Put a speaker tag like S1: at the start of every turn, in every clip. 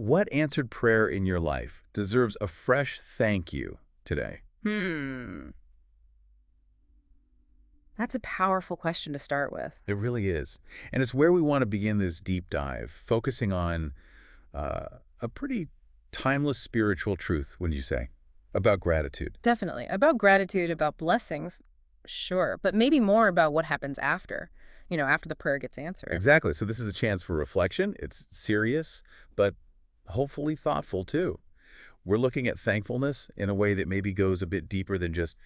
S1: what answered prayer in your life deserves a fresh thank you today?
S2: Hmm. That's a powerful question to start with.
S1: It really is. And it's where we want to begin this deep dive, focusing on uh, a pretty timeless spiritual truth, wouldn't you say, about gratitude.
S2: Definitely. About gratitude, about blessings, sure, but maybe more about what happens after, after the prayer gets answered.
S1: Exactly. So this is a chance for reflection. It's serious, but hopefully thoughtful too. We're looking at thankfulness in a way that maybe goes a bit deeper than just,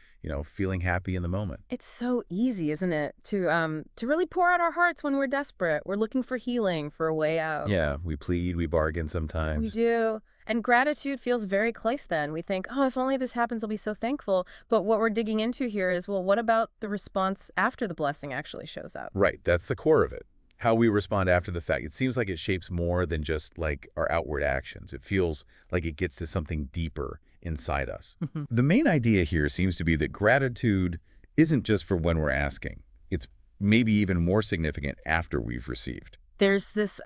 S1: feeling happy in the moment.
S2: It's so easy, isn't it, to really pour out our hearts when we're desperate. We're looking for healing, for a way out.
S1: Yeah, we plead, we bargain
S2: We
S1: sometimes.
S2: do. And gratitude feels very close then. We think, oh, if only this happens, I'll be so thankful. But what we're digging into here is, well, what about the response after the blessing actually shows up?
S1: Right, that's the core of it. How we respond after the fact. It seems like it shapes more than just like our outward actions. It feels like it gets to something deeper inside us.
S2: Mhm.
S1: The main idea here seems to be that gratitude isn't just for when we're asking. It's maybe even more significant after we've received.
S2: There's this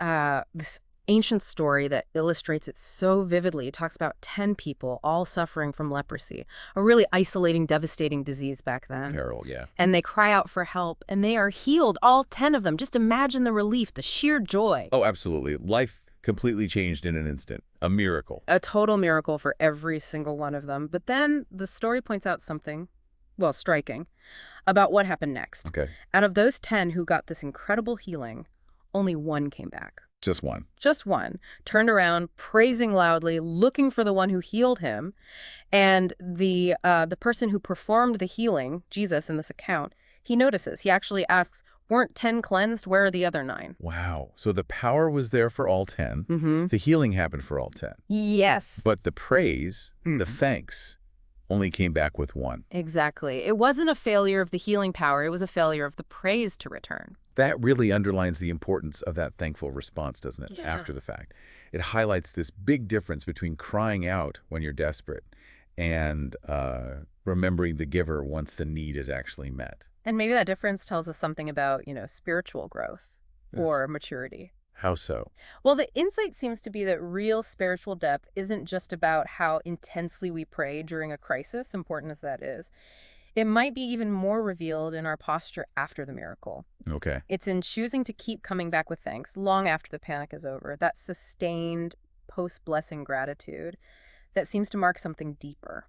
S2: ancient story that illustrates it so vividly. It talks about 10 people all suffering from leprosy, a really isolating, devastating disease back then.
S1: Peril, yeah.
S2: And they cry out for help, and they are healed, all 10 of them. Just imagine the relief, the sheer joy.
S1: Oh, absolutely. Life completely changed in an instant. A miracle.
S2: A total miracle for every single one of them. But then the story points out something, well, striking, about what happened next.
S1: Okay.
S2: Out of those 10 who got this incredible healing, only one came back.
S1: Just one.
S2: Just one, turned around, praising loudly, looking for the one who healed him. And the person who performed the healing, Jesus in this account, he notices. He actually asks, weren't 10 cleansed? Where are the other 9?
S1: Wow. So the power was there for all 10.
S2: Mm-hmm.
S1: The healing happened for all 10.
S2: Yes.
S1: But the praise, the
S2: Mhm.
S1: thanks, only came back with one.
S2: Exactly. It wasn't a failure of the healing power. It was a failure of the praise to return.
S1: That really underlines the importance of that thankful response, doesn't it,
S2: Yeah.
S1: after the fact? It highlights this big difference between crying out when you're desperate and remembering the giver once the need is actually met.
S2: And maybe that difference tells us something about, spiritual growth
S1: Yes.
S2: or maturity.
S1: How so?
S2: Well, the insight seems to be that real spiritual depth isn't just about how intensely we pray during a crisis, important as that is. It might be even more revealed in our posture after the miracle.
S1: Okay.
S2: It's in choosing to keep coming back with thanks long after the panic is over, that sustained post-blessing gratitude that seems to mark something deeper.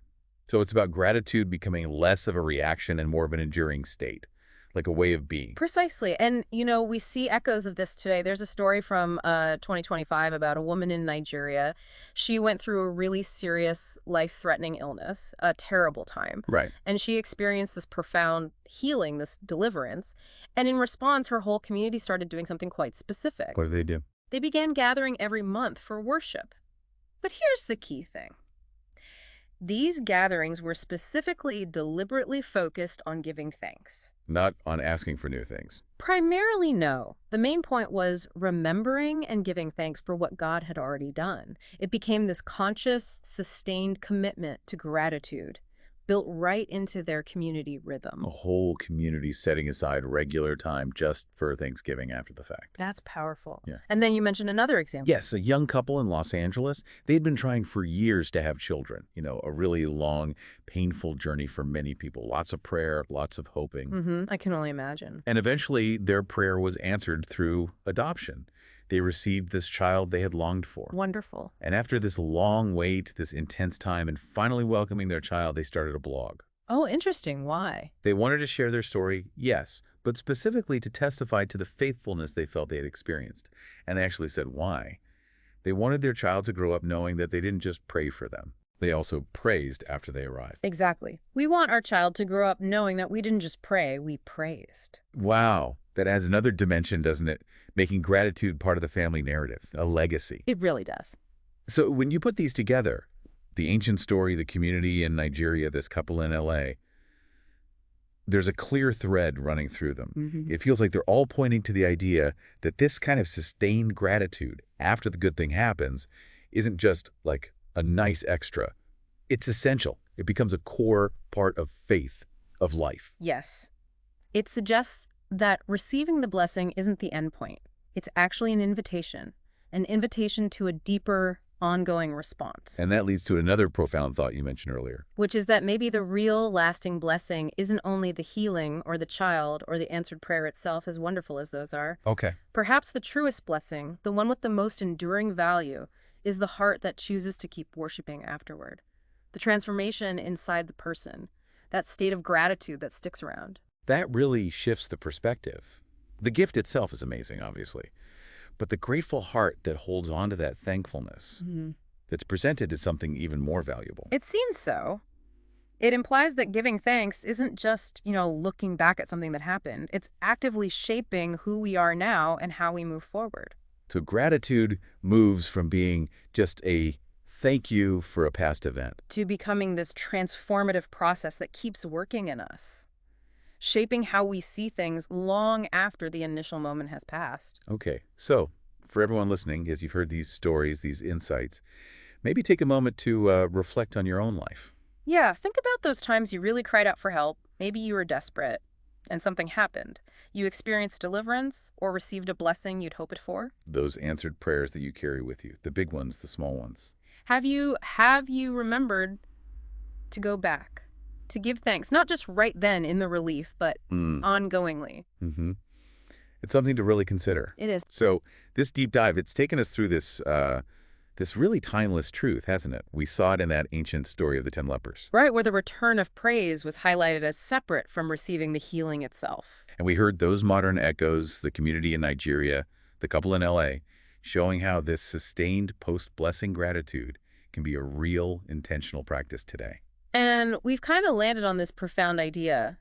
S1: So it's about gratitude becoming less of a reaction and more of an enduring state, like a way of being.
S2: Precisely. And, we see echoes of this today. There's a story from 2025 about a woman in Nigeria. She went through a really serious, life-threatening illness, a terrible time.
S1: Right.
S2: And she experienced this profound healing, this deliverance. And in response, her whole community started doing something quite specific.
S1: What do they do?
S2: They began gathering every month for worship. But here's the key thing. These gatherings were specifically deliberately focused on giving thanks.
S1: Not on asking for new things.
S2: Primarily, no. The main point was remembering and giving thanks for what God had already done. It became this conscious, sustained commitment to gratitude, built right into their community rhythm.
S1: A whole community setting aside regular time just for Thanksgiving after the fact.
S2: That's powerful.
S1: Yeah.
S2: And then you mentioned another example.
S1: Yes, a young couple in Los Angeles, they'd been trying for years to have children. A really long, painful journey for many people. Lots of prayer, lots of hoping.
S2: I can only imagine.
S1: And eventually, their prayer was answered through adoption. They received this child they had longed for.
S2: Wonderful.
S1: And after this long wait, this intense time, and finally welcoming their child, they started a blog.
S2: Oh, interesting. Why?
S1: They wanted to share their story, yes, but specifically to testify to the faithfulness they felt they had experienced. And they actually said why. They wanted their child to grow up knowing that they didn't just pray for them. They also praised after they arrived.
S2: Exactly. We want our child to grow up knowing that we didn't just pray, we praised.
S1: Wow. That adds another dimension, doesn't it? Making gratitude part of the family narrative, a legacy.
S2: It really does.
S1: So when you put these together, the ancient story, the community in Nigeria, this couple in LA, there's a clear thread running through them. It feels like they're all pointing to the idea that this kind of sustained gratitude after the good thing happens isn't just like a nice extra. It's essential. It becomes a core part of faith, of life.
S2: Yes. It suggests that receiving the blessing isn't the end point. It's actually an invitation to a deeper, ongoing response.
S1: And that leads to another profound thought you mentioned earlier.
S2: Which is that maybe the real lasting blessing isn't only the healing or the child or the answered prayer itself, as wonderful as those are.
S1: Okay.
S2: Perhaps the truest blessing, the one with the most enduring value, is the heart that chooses to keep worshiping afterward. The transformation inside the person, that state of gratitude that sticks around.
S1: That really shifts the perspective. The gift itself is amazing, obviously. But the grateful heart that holds on to that thankfulness that's presented is something even more valuable.
S2: It seems so. It implies that giving thanks isn't just, looking back at something that happened. It's actively shaping who we are now and how we move forward.
S1: So gratitude moves from being just a thank you for a past event
S2: To becoming this transformative process that keeps working in us, shaping how we see things long after the initial moment has passed.
S1: Okay, so for everyone listening, as you've heard these stories, these insights, maybe take a moment to reflect on your own life.
S2: Yeah, think about those times you really cried out for help. Maybe you were desperate and something happened. You experienced deliverance or received a blessing you'd hoped for.
S1: Those answered prayers that you carry with you, the big ones, the small ones.
S2: Have you remembered to go back, to give thanks, not just right then in the relief, but ongoingly?
S1: It's something to really consider.
S2: It is.
S1: So this deep dive, it's taken us through this really timeless truth, hasn't it? We saw it in that ancient story of the 10 lepers.
S2: Right, where the return of praise was highlighted as separate from receiving the healing itself.
S1: And we heard those modern echoes, the community in Nigeria, the couple in LA, showing how this sustained post-blessing gratitude can be a real intentional practice today.
S2: And we've kind of landed on this profound idea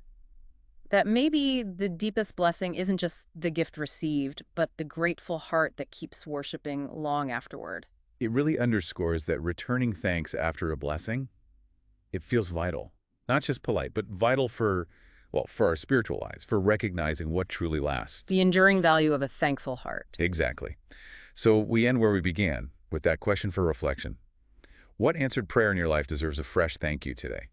S2: that maybe the deepest blessing isn't just the gift received, but the grateful heart that keeps worshiping long afterward.
S1: It really underscores that returning thanks after a blessing, it feels vital. Not just polite, but vital for our spiritual lives, for recognizing what truly lasts.
S2: The enduring value of a thankful heart.
S1: Exactly. So we end where we began, with that question for reflection. What answered prayer in your life deserves a fresh thank you today?